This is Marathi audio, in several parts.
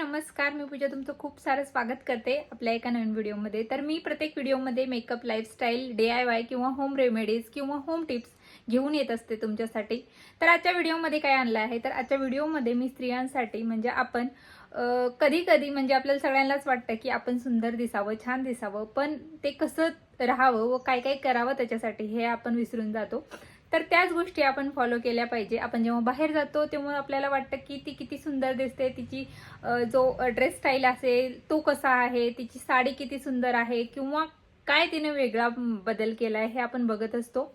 नमस्कार. मी पूजा तुमचं खूप सारं स्वागत करते आपल्या एका नवीन व्हिडिओमध्ये. तर मी प्रत्येक व्हिडिओमध्ये मेकअप, लाईफस्टाईल, DIY किंवा होम रेमेडीज किंवा होम टिप्स घेऊन येत असते तुमच्यासाठी. तर आजच्या व्हिडिओमध्ये काय आणलं आहे, तर आजच्या व्हिडिओमध्ये मी स्त्रियांसाठी म्हणजे आपण कधी कधी म्हणजे आपल्याला सगळ्यांनाच वाटतं की आपण सुंदर दिसावं, छान दिसावं, पण ते कसं राहावं व काय काय करावं त्याच्यासाठी हे आपण विसरून जातो. तर त्याच गोष्टी आपण फॉलो केल्या पाहिजे. आपण जेव्हा बाहेर जातो तेव्हा आपल्याला वाटतं की ती किती सुंदर दिसते, तिची जो ड्रेस स्टाईल असेल तो कसा आहे, तिची साडी किती सुंदर आहे किंवा काय तिने वेगळा बदल केलाय हे आपण बघत असतो.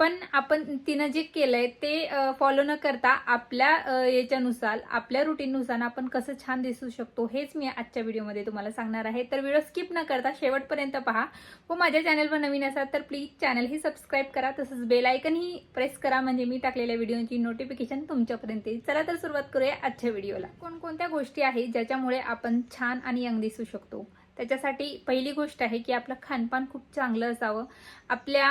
पण आपण तिनं जे केलंय ते फॉलो न करता आपल्या याच्यानुसार, आपल्या रुटीननुसार आपण कसं छान दिसू शकतो हेच मी आजच्या व्हिडिओमध्ये तुम्हाला सांगणार आहे. तर व्हिडिओ स्किप न करता शेवटपर्यंत पहा व माझ्या चॅनलवर नवीन असाल तर प्लीज चॅनल ही सबस्क्राईब करा, तसंच बेल आयकन ही प्रेस करा म्हणजे मी टाकलेल्या व्हिडिओची नोटिफिकेशन तुमच्यापर्यंत येईल. चला तर सुरुवात करूया आजच्या व्हिडिओला. कोणकोणत्या गोष्टी आहेत ज्याच्यामुळे आपण छान आणि यंग दिसू शकतो. त्याच्यासाठी पहिली गोष्ट आहे की आपलं खानपान खूप चांगलं असावं. आपल्या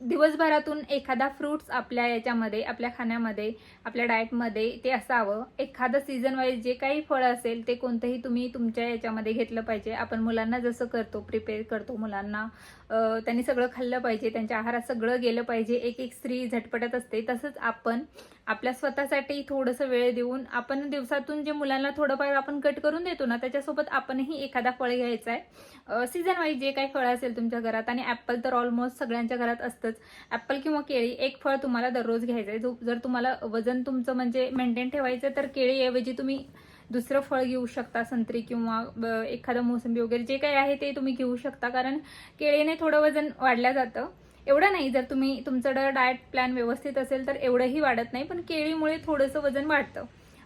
दिवसभरातून एखादा फ्रूट्स आपल्या याच्यामध्ये, आपल्या खाण्यामध्ये, आपल्या डाएटमध्ये ते असावं. एखादं सीझन वाईज जे काही फळं असेल ते कोणतंही तुम्ही तुमच्या याच्यामध्ये घेतलं पाहिजे. आपण मुलांना जसं करतो, प्रिपेअर करतो मुलांना, त्यांनी सगळं खाल्लं पाहिजे, त्यांच्या आहारात सगळं गेलं पाहिजे. एक एक स्त्री झटपटत असते, तसंच आपण आपल्या स्वतःसाठी थोडंसं वेळ देऊन आपण दिवसातून जे मुलांना थोडंफार आपण कट करून देतो ना, त्याच्यासोबत आपणही एखादा फळ घ्यायचा आहे. सीझन वाईज जे काही फळं असेल तुमच्या घरात, आणि ॲपल तर ऑलमोस्ट सगळ्यांच्या घरात असतंच. ॲपल किंवा केळी एक फळ तुम्हाला दररोज घ्यायचं आहे. जर तुम्हाला वजन तुमचं म्हणजे मेंटेन ठेवायचं तर केळीऐवजी तुम्ही दुसरं फळ घेऊ शकता, संत्री किंवा एखादं मोसंबी वगैरे जे काही आहे ते तुम्ही घेऊ शकता. कारण केळीने थोडं वजन वाढलं जातं, एवढं नाही. जर तुम्ही तुमचं डाएट प्लॅन व्यवस्थित असेल तर एवढंही वाढत नाही, पण केळीमुळे थोडंसं वजन वाढतं.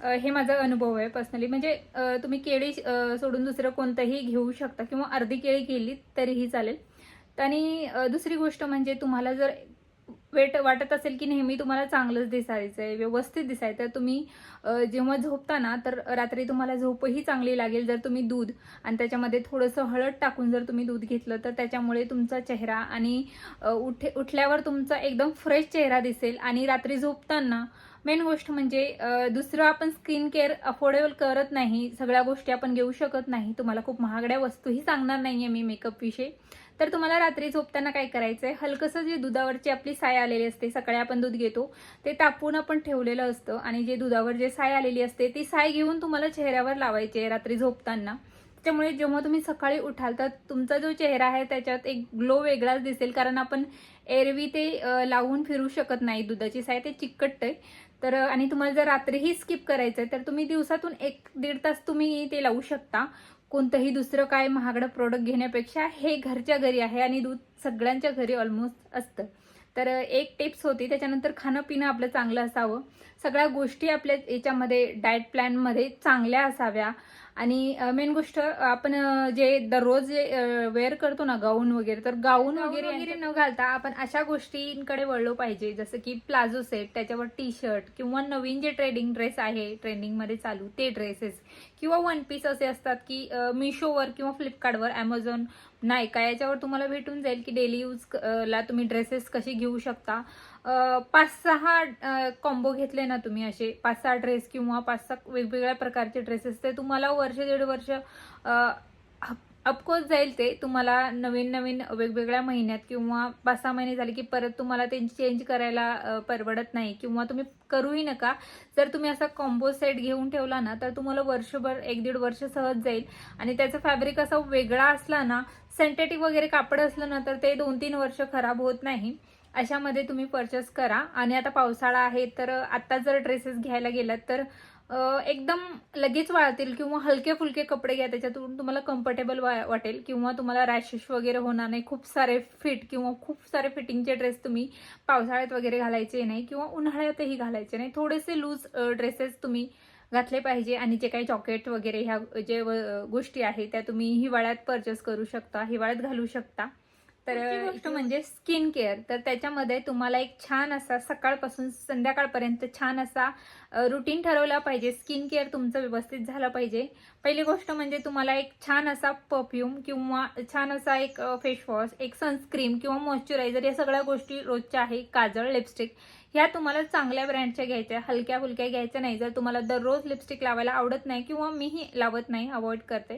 हे माझा अनुभव आहे पर्सनली. म्हणजे तुम्ही केळी सोडून दुसरं कोणतंही घेऊ शकता किंवा अर्धी केळी केली तरीही चालेल. आणि दुसरी गोष्ट म्हणजे तुम्हाला जर वेट वाटत असेल की नेहमी तुम्हाला चांगलंच दिसायचं आहे, व्यवस्थित दिसायचं आहे, तुम्ही जेव्हा झोपता ना तर रात्री तुम्हाला झोपही चांगली लागेल. जर तुम्ही दूध आणि त्याच्यामध्ये थोडंसं हळद टाकून जर तुम्ही दूध घेतलं तर त्याच्यामुळे तुमचा चेहरा आणि उठल्यावर तुमचा एकदम फ्रेश चेहरा दिसेल. आणि रात्री झोपताना मेन गोष्ट म्हणजे दुसरं आपण स्किन केअर अफोर्डेबल करत नाही, सगळ्या गोष्टी आपण घेऊ शकत नाही. तुम्हाला खूप महागड्या वस्तूही सांगणार नाहीये मी मेकअप विषयी. तर तुम्हाला रात्री झोपताना काय करायचंय, हलकसं जे दुधावरची आपली साय आलेली असते, सकाळी आपण दूध घेतो ते तापवून आपण ठेवलेलं असतं, आणि जे दुधावर जे साय आलेली असते ती साय घेऊन तुम्हाला चेहऱ्यावर लावायची आहे रात्री झोपताना. त्यामुळे जेव्हा तुम्ही सकाळी उठाल तर तुमचा जो चेहरा आहे त्याच्यात एक ग्लो वेगळाच दिसेल. कारण आपण एरवी ते लावून फिरू शकत नाही, दुधाची साय ते चिकटतंय. तर आणि तुम्हाला जर रात्रीही स्किप करायचंय तर तुम्ही दिवसातून 1-1.5 तास तुम्ही ते लावू शकता. कोणतंही दुसरं काय महागडं प्रोडक्ट घेण्यापेक्षा हे घरच्या घरी आहे, आणि दूध सगळ्यांच्या घरी ऑलमोस्ट असतं. तर एक टिप्स होती. त्याच्यानंतर खाणं पिणं आपलं चांगलं असावं, सगळ्या गोष्टी आपल्या याच्यामध्ये डाएट प्लॅनमध्ये चांगल्या असाव्या. आणि मेन गोष्ट आपण जे दररोज जे वेअर करतो ना गाऊन वगैरे, तर गाऊन वगैरे न घालता आपण अशा गोष्टींकडे वळलो पाहिजे, जसं की प्लाझो सेट, त्याच्यावर टी शर्ट किंवा नवीन जे ट्रेडिंग ड्रेस आहे ट्रेंडिंगमध्ये चालू ते ड्रेसेस, किंवा वन पीस असे असतात की मिशोवर किंवा फ्लिपकार्टवर, ॲमेझॉन, नायका याच्यावर तुम्हाला भेटून जाईल की डेली यूज ला तुम्ही ड्रेसेस कशी घेऊ शकता. 5-6 कॉम्बो घेतले ना तुम्ही, असे 5-6 ड्रेस किंवा 5-6 वेगवेगळ्या प्रकारचे ड्रेसेस, ते तुम्हाला वर्ष 1.5 वर्ष अफकोर्स जाईल. ते तुम्हाला नवीन नवीन वेगवेगळ्या महिन्यात किंवा 5-6 महिने झाले की परत तुम्हाला ते चेंज करायला परवडत नाही, किंवा तुम्ही करूही नका. जर तुम्ही असा कॉम्बो सेट घेऊन ठेवला ना तर तुम्हाला वर्षभर 1-1.5 वर्ष सहज जाईल. आणि त्याचं फॅब्रिक असा वेगळा असला ना, सिंथेटिक वगैरे कापड असलं ना तर ते 2-3 वर्ष खराब होत नाही. अशामध्ये तुम्ही परचेस करा. आणि आता पावसाळा आहे तर आता जर ड्रेसेस घ्यायला गेलात तर एकदम लगेच वाळतील, किंवा हलके फुलके कपडे घ्या, त्याच्यातून तुम्हाला कम्फर्टेबल वाटेल, किंवा तुम्हाला रॅशेस वगैरे होणार नाही. खूप सारे फिट किंवा खूप सारे फिटिंगचे ड्रेस तुम्ही पावसाळ्यात वगैरे घालायचे नाही, किंवा उन्हाळ्यातही घालायचे नाही. थोडेसे लूज ड्रेसेस तुम्ही घातले पाहिजे. आणि जे काही जॉकेट वगैरे ह्या जे गोष्टी आहेत त्या तुम्ही हिवाळ्यात परचेस करू शकता, हिवाळ्यात घालू शकता. तर गोष्ट म्हणजे स्किन केअर. तर त्याच्यामध्ये तुम्हाला एक छान असा सकाळपासून संध्याकाळपर्यंत छान असा रुटीन ठरवला पाहिजे. स्किन केअर तुमचं व्यवस्थित झालं पाहिजे. पहिली गोष्ट म्हणजे तुम्हाला एक छान असा परफ्यूम किंवा छान असा एक फेस वॉश, एक सनस्क्रीम किंवा मॉइश्चरायझर, या सगळ्या गोष्टी रोजच्या आहे. काजळ, लिपस्टिक ह्या तुम्हाला चांगल्या ब्रँडच्या घ्यायच्या, हलक्या फुलक्या घ्यायच्या नाही. जर तुम्हाला दररोज लिपस्टिक लावायला आवडत नाही किंवा मीही लावत नाही, अवॉइड करते,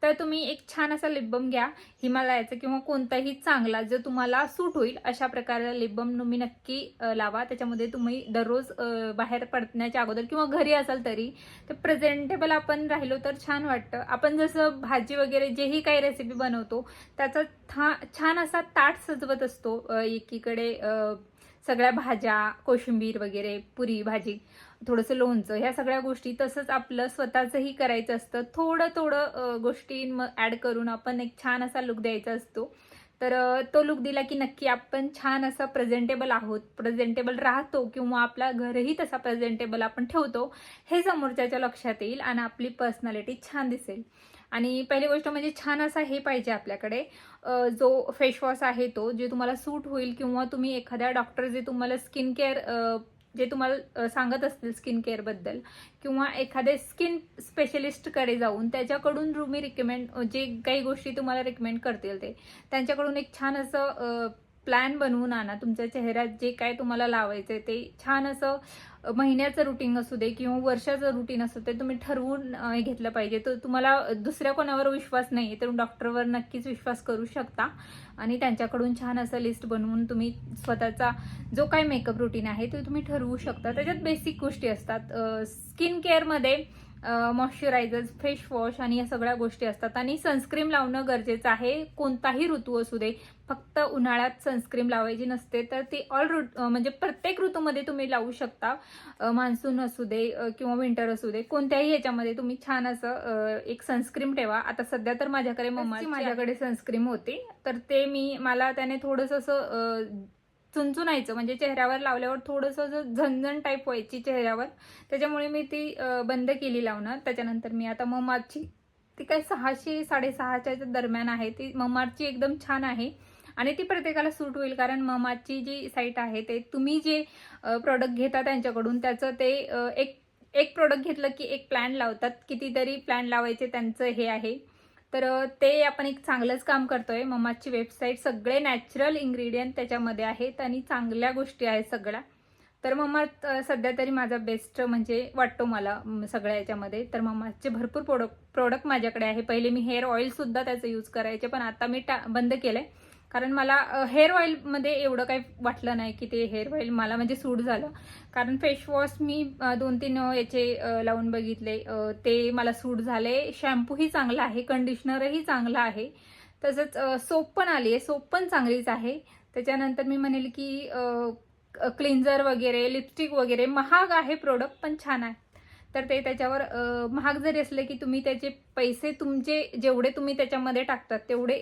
तर तुम्ही एक छान असा लिप बाम घ्या हिमालयाचा किंवा कोणताही चांगला जो तुम्हाला सूट होईल अशा प्रकारचा लिप बाम तुम्ही नक्की लावा. त्याच्यामध्ये तुम्ही दररोज बाहेर पडण्याच्या अगोदर किंवा घरी असाल तरी ते प्रेझेंटेबल आपण राहिलो तर छान वाटतं. आपण जसं भाजी वगैरे जेही काही रेसिपी बनवतो त्याचा छान असा ताट सजवत असतो. एकीकडे सगळ्या भाज्या, कोशिंबीर वगैरे, पुरी भाजी, थोडंसं लोणचं, ह्या सगळ्या गोष्टी तसंच आपलं स्वतःचंही करायचं असतं. थोडं थोडं गोष्टी ॲड करून आपण एक छान असा लुक द्यायचा असतो. तर तो लुक दिला की नक्की आपण छान असं प्रेझेंटेबल आहोत, प्रेझेंटेबल राहतो किंवा आपला घरही तसा प्रेझेंटेबल आपण ठेवतो हे समोरच्याच्या लक्षात येईल आणि आपली पर्सनॅलिटी छान दिसेल. आणि पहिली गोष्ट म्हणजे छान असा हे पाहिजे आपल्याकडे जो फेसवॉश आहे तो जे तुम्हाला सूट होईल किंवा तुम्ही एखाद्या डॉक्टर जे तुम्हाला स्किन केअर जे तुम्हाला सांगत असतील स्किन केअरबद्दल किंवा एखाद्या स्किन स्पेशलिस्टकडे जाऊन त्याच्याकडून तुम्ही रिकमेंड जे काही गोष्टी तुम्हाला रिकमेंड करतील ते त्यांच्याकडून एक छान असं प्लॅन बनवून आणा. तुमच्या चेहऱ्यात जे काय तुम्हाला लावायचं ते छान असं महिन्याचं रुटीन असू दे किंवा वर्षाचं रुटीन असू दे तुम्ही ठरवून घेतलं पाहिजे. तर तुम्हाला दुसऱ्या कोणावर विश्वास नाही तर डॉक्टरवर नक्कीच विश्वास करू शकता आणि त्यांच्याकडून छान असं लिस्ट बनवून तुम्ही स्वतःचा जो काय मेकअप रुटीन आहे ते तुम्ही ठरवू शकता. त्याच्यात बेसिक गोष्टी असतात. स्किन केअरमध्ये मॉइश्चरायझर्स, फेस वॉश आणि या सगळ्या गोष्टी असतात आणि सनस्क्रीन लावणं गरजेचं आहे. कोणताही ऋतू असू दे, फक्त उन्हाळ्यात सनस्क्रीन लावायची नसते तर ती म्हणजे प्रत्येक ऋतूमध्ये तुम्ही लावू शकता. मान्सून असू दे किंवा विंटर असू दे, कोणत्याही ह्याच्यामध्ये तुम्ही छान असं एक सनस्क्रीन ठेवा. आता सध्या तर माझ्याकडे सनस्क्रीन होती तर ते मला त्याने थोडंसं असं चुनचुनायचं म्हणजे चेहऱ्यावर लावल्यावर थोडंसं झणझण टाईप व्हायची चेहऱ्यावर, त्याच्यामुळे मी ती बंद केली लावणं. त्याच्यानंतर मी आता ममार्थची ती काय 600-650च्या दरम्यान आहे ती ममार्थची एकदम छान आहे आणि ती प्रत्येकाला सूट होईल कारण ममार्थची जी साईट आहे ते तुम्ही जे प्रोडक्ट घेता त्यांच्याकडून त्याचं ते एक प्रोडक्ट घेतलं की एक प्लॅन लावतात, कितीतरी प्लॅन लावायचे त्यांचं हे आहे. तर ते आपण एक चांगलंच काम करतोय. ममार्थची वेबसाईट सगळे नॅचरल इन्ग्रेडियंट त्याच्यामध्ये आहेत आणि चांगल्या गोष्टी आहेत सगळ्या. तर ममार्थ सध्या तरी माझा बेस्ट म्हणजे वाटतो मला सगळ्या याच्यामध्ये. तर ममार्थचे भरपूर प्रोडक्ट माझ्याकडे आहे. पहिले मी हेअर ऑइलसुद्धा त्याचं यूज करायचे पण आता मी बंद केलं आहे कारण मला हेअर ऑइलमध्ये एवढं काही वाटलं नाही की ते हेअर ऑइल मला म्हणजे सूट झालं. कारण फेस वॉश मी 2-3 याचे लावून बघितले, ते मला सूट झाले. शॅम्पूही चांगला आहे, कंडिशनरही चांगला आहे, तसंच सोप पण आली आहे, सोप पण चांगलीच आहे. त्याच्यानंतर मी म्हणेल की क्लिन्झर वगैरे, लिपस्टिक वगैरे महाग आहे प्रोडक्ट पण छान आहे. तर ते त्याच्यावर महाग जरी असले की तुम्ही त्याचे पैसे तुमचे जेवढे तुम्ही त्याच्यामध्ये टाकतात तेवढे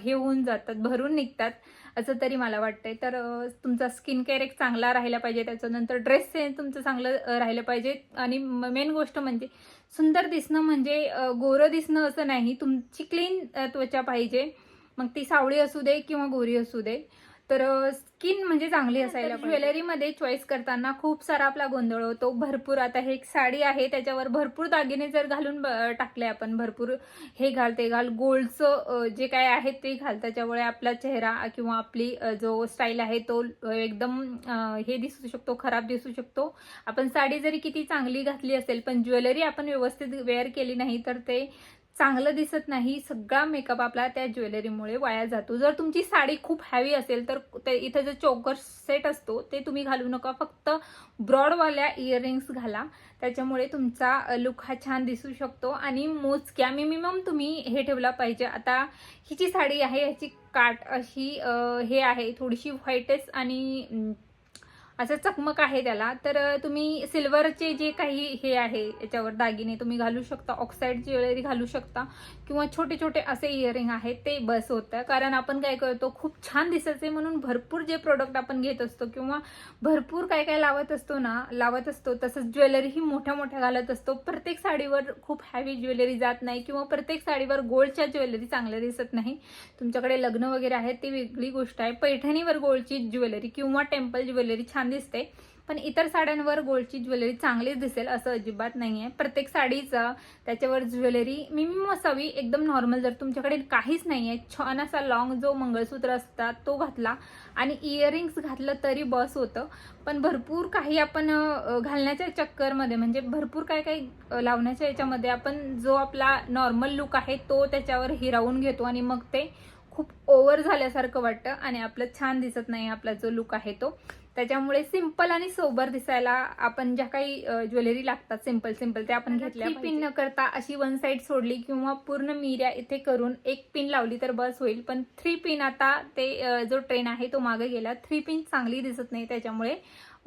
हे होऊन जातात, भरून निघतात असं तरी मला वाटतंय. तर तुमचा स्किन केअर एक चांगला राहिला पाहिजे, त्याच्यानंतर ड्रेस सेन्स तुमचं चांगलं राहिलं पाहिजे आणि मेन गोष्ट म्हणजे सुंदर दिसणं म्हणजे गोरं दिसणं असं नाही, तुमची क्लीन त्वचा पाहिजे, मग ती सावळी असू दे किंवा गोरी असू दे. तर स्किन म्हणजे चांगली असायला पाहिजे. ज्वेलरीमध्ये चॉईस करताना खूप सारा आपला गोंधळ होतो. भरपूर आता हे एक साडी आहे त्याच्यावर भरपूर दागिने जर घालून टाकले आपण, भरपूर हे घाल ते घाल, गोल्डचं जे काय आहे ते घाल, त्याच्यामुळे आपला चेहरा किंवा आपली जो स्टाईल आहे तो एकदम हे दिसू शकतो, खराब दिसू शकतो. आपण साडी जरी किती चांगली घातली असेल पण ज्वेलरी आपण व्यवस्थित वेअर केली नाही तर ते चांगलं दिसत नाही. सगळा मेकअप आपला त्या ज्वेलरीमुळे वाया जातो. जर तुमची साडी खूप हॅवी असेल तर इथं जो चोकर सेट असतो ते तुम्ही घालू नका, फक्त ब्रॉडवाल्या इयरिंग्स घाला, त्याच्यामुळे तुमचा लुक हा छान दिसू शकतो. आणि मोजक्या मिनिमम तुम्ही हे ठेवला पाहिजे. आता ही जी साडी आहे ह्याची काठ अशी हे आहे थोडीशी व्हाईटेस आणि असं चकमक आहे त्याला, तर तुम्ही सिल्वरचे जे काही हे आहे याच्यावर दागिने तुम्ही घालू शकता, ऑक्साईड ज्वेलरी घालू शकता किंवा छोटे छोटे असे इयरिंग आहेत ते बस होतं. कारण आपण काय करतो, खूप छान दिसायचे म्हणून भरपूर जे प्रोडक्ट आपण घेत असतो किंवा भरपूर काय काय लावत असतो तसंच ज्वेलरीही मोठ्या मोठ्या घालत असतो. प्रत्येक साडीवर खूप हॅवी ज्वेलरी जात नाही किंवा प्रत्येक साडीवर गोल्डच्या ज्वेलरी चांगल्या दिसत नाही. तुमच्याकडे लग्न वगैरे आहे ती वेगळी गोष्ट आहे, पैठणीवर गोल्डची ज्वेलरी किंवा टेम्पल ज्वेलरी छान दिसते. पण इतर साड्यांवर गोल्डची ज्वेलरी चांगलीच दिसेल असं अजिबात नाही आहे. प्रत्येक साडीचा त्याच्यावर ज्वेलरी मिनिमम असावी, एकदम नॉर्मल. जर तुमच्याकडे काहीच नाही आहे, छान असा लॉंग जो मंगळसूत्र असतात तो घातला आणि इयरिंग्स घातलं तरी बस होतं. पण भरपूर काही आपण घालण्याच्या चक्करमध्ये, म्हणजे भरपूर काय काही लावण्याच्या याच्यामध्ये आपण जो आपला नॉर्मल लुक आहे तो त्याच्यावर हिरावून घेतो आणि मग ते खूप ओव्हर झाल्यासारखं वाटतं आणि आपलं छान दिसत नाही आपला जो लुक आहे तो. त्याच्यामुळे सिंपल आणि सोबर दिसायला आपण ज्या काही ज्वेलरी लागतात सिंपल ते आपण घेतल्या. पिन न करता अशी वन साइड सोडली किंवा पूर्ण मिऱ्या इथे करून एक पिन लावली तर बस होईल. पण 3 पिन आता ते जो ट्रेंड आहे तो मागे गेला. 3 पिन चांगली दिसत नाही, त्याच्यामुळे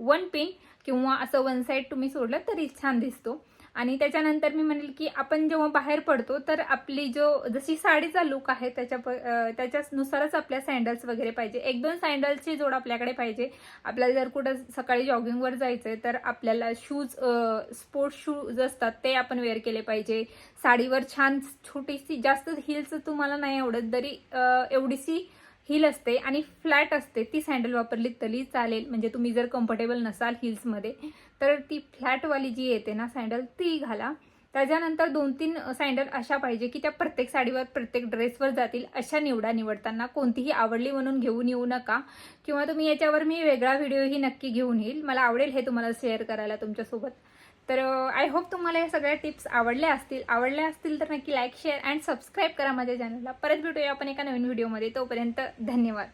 1 पिन किंवा असं वन साइड तुम्ही सोडलं तरी छान दिसतो. आणि त्याच्यानंतर मी म्हणेल की आपण जेव्हा बाहेर पडतो तर आपली जशी साडीचा लुक आहे त्याच्यानुसारच आपल्या सँडल्स वगैरे पाहिजे. 1-2 सँडल्सची जोड आपल्याकडे पाहिजे. आपल्याला जर कुठं सकाळी जॉगिंगवर जायचंय तर आपल्याला शूज, स्पोर्ट्स शूज असतात ते आपण वेअर केले पाहिजे. साडीवर छान छोटीशी, जास्त हिल्स तुम्हाला नाही आवडत तरी एवढीशी हिल असते आणि फ्लॅट असते ती सँडल वापरली तरी चालेल. म्हणजे तुम्ही जर कम्फर्टेबल नसाल हिल्समध्ये तर ती फ्लॅटवाली जी येते ना सँडल ती घाला. त्याच्यानंतर 2-3 सँडल अशा पाहिजे की त्या प्रत्येक साडीवर, प्रत्येक ड्रेसवर जातील अशा निवडताना. कोणतीही आवडली म्हणून घेऊन येऊ नका, किंवा तुम्ही याच्यावर मी वेगळा व्हिडिओही नक्की घेऊन येईल. मला आवडेल हे तुम्हाला शेअर करायला तुमच्यासोबत. तर आय होप तुम्हाला या सगळ्या टिप्स आवडल्या असतील तर नक्की लाईक, शेअर अँड सबस्क्राईब करा माझ्या चॅनलला. परत भेटूया आपण एका नवीन व्हिडिओमध्ये. तोपर्यंत धन्यवाद.